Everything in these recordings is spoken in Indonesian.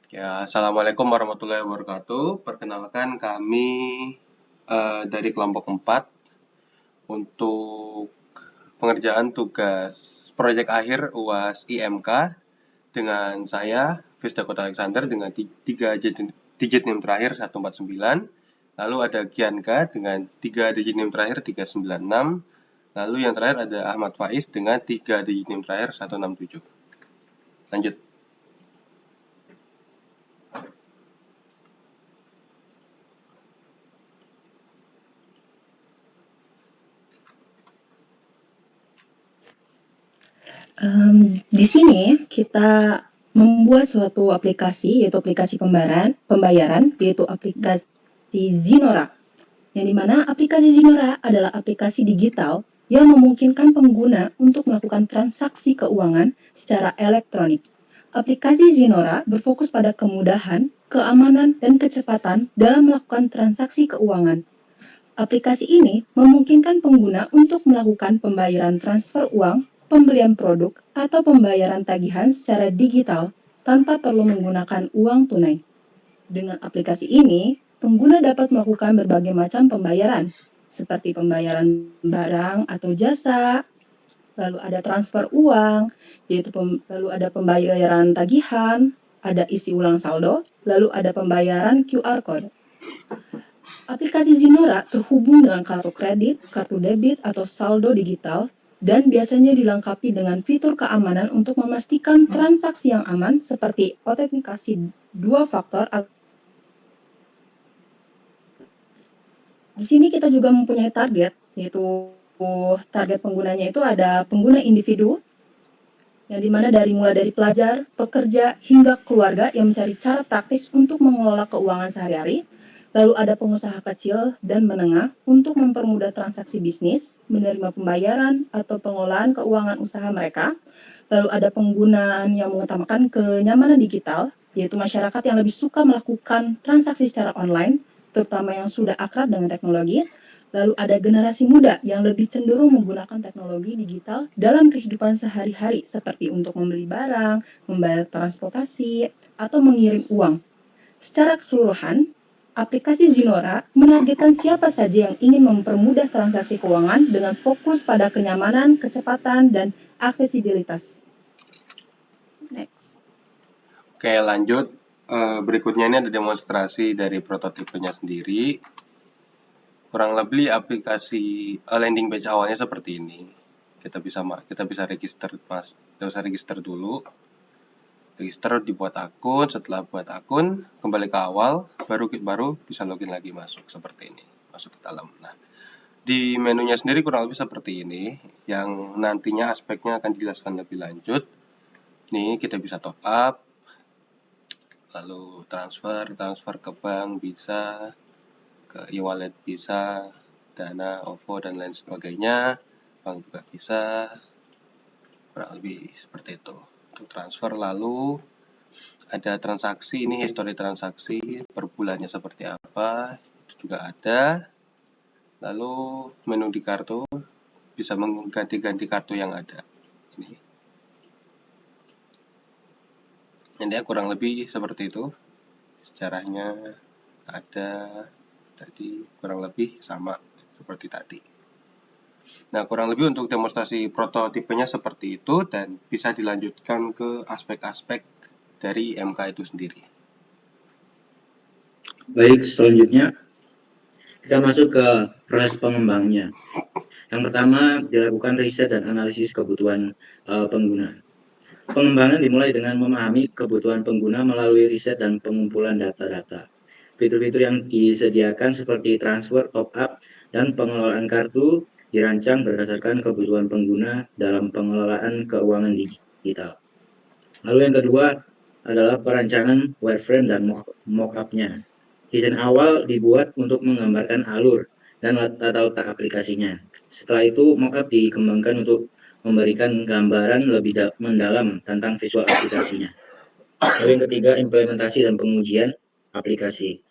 Ya, Assalamualaikum warahmatullahi wabarakatuh. Perkenalkan kami dari kelompok 4 untuk pengerjaan tugas proyek akhir UAS IMK dengan saya, Fisda Kota Alexander dengan 3 digit NIM terakhir 149. Lalu ada Gianka dengan 3 digit NIM terakhir 396. Lalu yang terakhir ada Ahmad Faiz dengan 3 digit NIM terakhir 167. Lanjut. Di sini kita membuat suatu aplikasi, yaitu aplikasi pembayaran, yaitu aplikasi Zinora. Yang dimana aplikasi Zinora adalah aplikasi digital yang memungkinkan pengguna untuk melakukan transaksi keuangan secara elektronik. Aplikasi Zinora berfokus pada kemudahan, keamanan, dan kecepatan dalam melakukan transaksi keuangan. Aplikasi ini memungkinkan pengguna untuk melakukan pembayaran transfer uang, pembelian produk, atau pembayaran tagihan secara digital tanpa perlu menggunakan uang tunai. Dengan aplikasi ini, pengguna dapat melakukan berbagai macam pembayaran, seperti pembayaran barang atau jasa, lalu ada transfer uang, lalu ada pembayaran tagihan, ada isi ulang saldo, lalu ada pembayaran QR Code. Aplikasi Zinora terhubung dengan kartu kredit, kartu debit, atau saldo digital, dan biasanya dilengkapi dengan fitur keamanan untuk memastikan transaksi yang aman seperti autentikasi 2 faktor. Di sini kita juga mempunyai target, yaitu target penggunanya itu ada pengguna individu, yang dimana mulai dari pelajar, pekerja, hingga keluarga yang mencari cara praktis untuk mengelola keuangan sehari-hari. Lalu ada pengusaha kecil dan menengah untuk mempermudah transaksi bisnis, menerima pembayaran, atau pengelolaan keuangan usaha mereka. Lalu ada penggunaan yang mengutamakan kenyamanan digital, yaitu masyarakat yang lebih suka melakukan transaksi secara online, terutama yang sudah akrab dengan teknologi. Lalu ada generasi muda yang lebih cenderung menggunakan teknologi digital dalam kehidupan sehari-hari, seperti untuk membeli barang, membayar transportasi, atau mengirim uang. Secara keseluruhan, aplikasi Zinora menargetkan siapa saja yang ingin mempermudah transaksi keuangan dengan fokus pada kenyamanan, kecepatan, dan aksesibilitas. Next. Oke, lanjut. Berikutnya ini ada demonstrasi dari prototipenya sendiri. Kurang lebih aplikasi landing page awalnya seperti ini. Kita bisa register, kita bisa register dulu. Register, dibuat akun. Setelah buat akun, kembali ke awal, baru bisa login lagi masuk seperti ini, masuk ke dalam. Nah, di menunya sendiri kurang lebih seperti ini, yang nantinya aspeknya akan dijelaskan lebih lanjut. Nih, kita bisa top up, lalu transfer ke bank bisa, ke e-wallet bisa, Dana, OVO, dan lain sebagainya. Bank juga bisa, kurang lebih seperti itu. Untuk transfer, lalu ada transaksi, ini histori transaksi per bulannya seperti apa, itu juga ada. Lalu menu di kartu, bisa mengganti-ganti kartu yang ada. Ini kurang lebih seperti itu. Sejarahnya ada tadi, kurang lebih sama seperti tadi. Nah, kurang lebih untuk demonstrasi prototipenya seperti itu, dan bisa dilanjutkan ke aspek-aspek dari MK itu sendiri. Baik, selanjutnya kita masuk ke proses pengembangnya. Yang pertama, dilakukan riset dan analisis kebutuhan pengguna. Pengembangan dimulai dengan memahami kebutuhan pengguna melalui riset dan pengumpulan data-data. Fitur-fitur yang disediakan seperti transfer, top up, dan pengelolaan kartu dirancang berdasarkan kebutuhan pengguna dalam pengelolaan keuangan digital. Lalu yang kedua adalah perancangan wireframe dan mock-up-nya. Desain awal dibuat untuk menggambarkan alur dan tata letak aplikasinya. Setelah itu, mockup dikembangkan untuk memberikan gambaran lebih mendalam tentang visual aplikasinya. Lalu yang ketiga, implementasi dan pengujian aplikasi.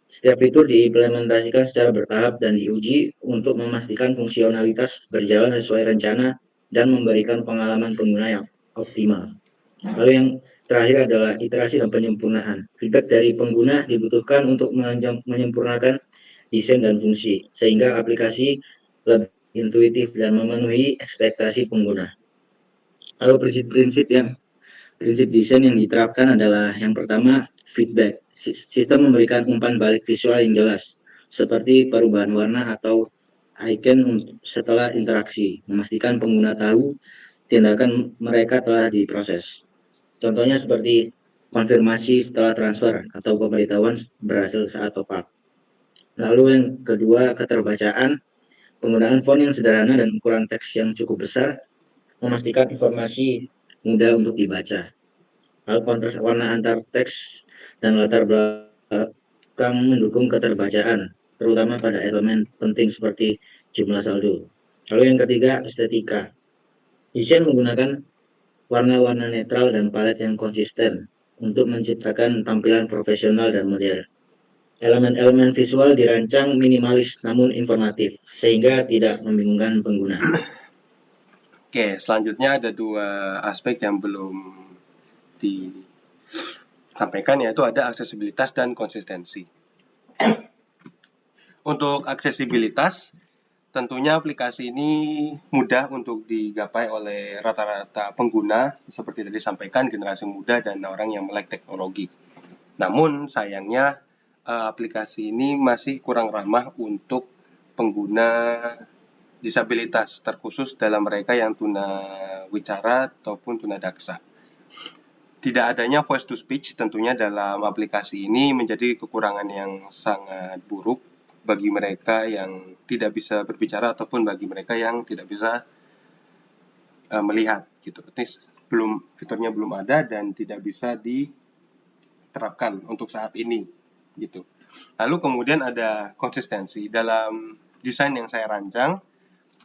Setiap fitur diimplementasikan secara bertahap dan diuji untuk memastikan fungsionalitas berjalan sesuai rencana dan memberikan pengalaman pengguna yang optimal. Lalu yang terakhir adalah iterasi dan penyempurnaan. Feedback dari pengguna dibutuhkan untuk menyempurnakan desain dan fungsi, sehingga aplikasi lebih intuitif dan memenuhi ekspektasi pengguna. Lalu prinsip desain yang diterapkan adalah yang pertama, feedback. Sistem memberikan umpan balik visual yang jelas, seperti perubahan warna atau icon setelah interaksi, memastikan pengguna tahu tindakan mereka telah diproses. Contohnya seperti konfirmasi setelah transfer atau pemberitahuan berhasil saat top up. Lalu yang kedua, keterbacaan. Penggunaan font yang sederhana dan ukuran teks yang cukup besar memastikan informasi mudah untuk dibaca. Lalu kontras warna antar teks dan latar belakang mendukung keterbacaan, terutama pada elemen penting seperti jumlah saldo. Lalu yang ketiga, estetika. Desain menggunakan warna-warna netral dan palet yang konsisten untuk menciptakan tampilan profesional dan modern. Elemen-elemen visual dirancang minimalis namun informatif, sehingga tidak membingungkan pengguna. Oke, selanjutnya ada dua aspek yang belum disampaikan, yaitu ada aksesibilitas dan konsistensi. Untuk aksesibilitas, tentunya aplikasi ini mudah untuk digapai oleh rata-rata pengguna, seperti tadi disampaikan, generasi muda dan orang yang melek teknologi. Namun sayangnya aplikasi ini masih kurang ramah untuk pengguna disabilitas, terkhusus dalam mereka yang tunawicara ataupun tunadaksa. Tidak adanya voice to speech tentunya dalam aplikasi ini menjadi kekurangan yang sangat buruk bagi mereka yang tidak bisa berbicara ataupun bagi mereka yang tidak bisa melihat gitu. Fiturnya belum ada dan tidak bisa diterapkan untuk saat ini gitu. Lalu kemudian ada konsistensi dalam desain yang saya rancang.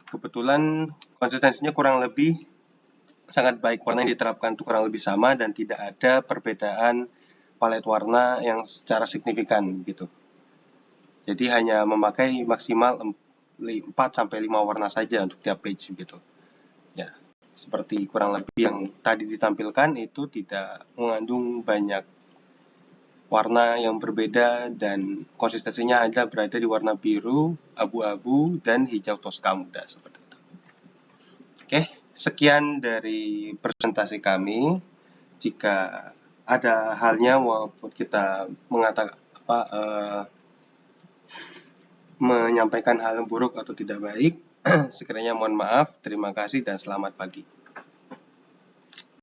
Kebetulan konsistensinya kurang lebih sangat baik, warna yang diterapkan itu kurang lebih sama dan tidak ada perbedaan palet warna yang secara signifikan gitu. Jadi hanya memakai maksimal 4 sampai 5 warna saja untuk tiap page gitu. Ya, seperti kurang lebih yang tadi ditampilkan itu tidak mengandung banyak warna yang berbeda dan konsistensinya hanya berada di warna biru, abu-abu, dan hijau toska muda seperti itu. Oke, sekian dari presentasi kami. Jika ada halnya walaupun kita menyampaikan hal yang buruk atau tidak baik, sekiranya mohon maaf. Terima kasih dan selamat pagi.